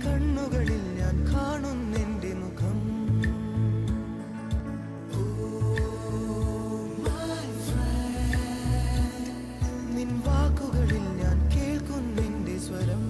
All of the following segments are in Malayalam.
കണ്ണുകളിൽ ഞാൻ കാണുന്നെന്റെ മുഖം. നിൻ വാക്കുകളിൽ ഞാൻ കേൾക്കുന്നെന്റെ സ്വരം.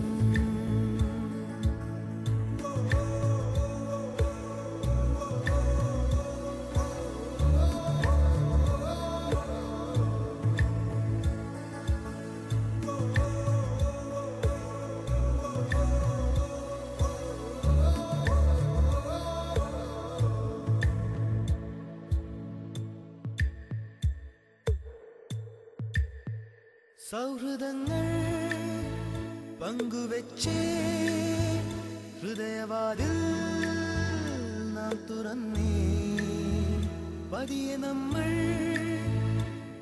സൗഹൃദങ്ങൾ പങ്കുവെച്ചേ ഹൃദയവാതിൽ നാം തുറന്നേ. പതിയെ നമ്മൾ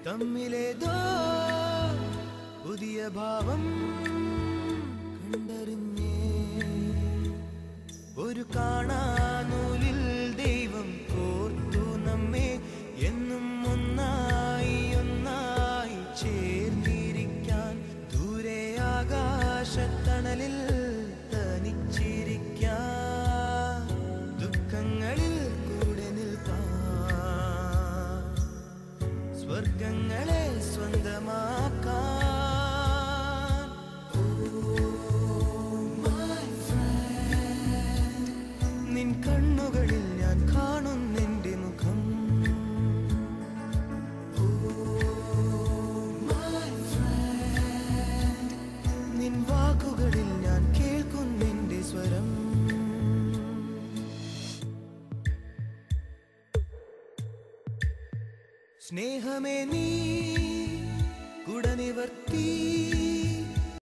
തമ്മിലേതോ പുതിയ ഭാവം കണ്ടറിഞ്ഞേ. ഒരു കാണാനൂലിൽ ദൈവം കോർത്തു നമ്മെ എന്നും ഒന്നായി ഒന്നായി ചേർന്നിരിക്കാൻ. ദൂരെ ആകാശത്തണലിൽ തനിച്ചിരിക്കാൻ, ദുഃഖങ്ങളിൽ കൂടെ നിൽക്കാൻ, സ്വർഗങ്ങളെ സ്വന്തമാക്കാൻ. നിൻ കണ്ണുകളിൽ ഞാൻ കാണുന്നെന്റെ മുഖം. നിൻ വാക്കുകളിൽ ഞാൻ കേൾക്കുന്നെന്റെ സ്വരം. സ്നേഹമേ നീ കുടനിവർത്തി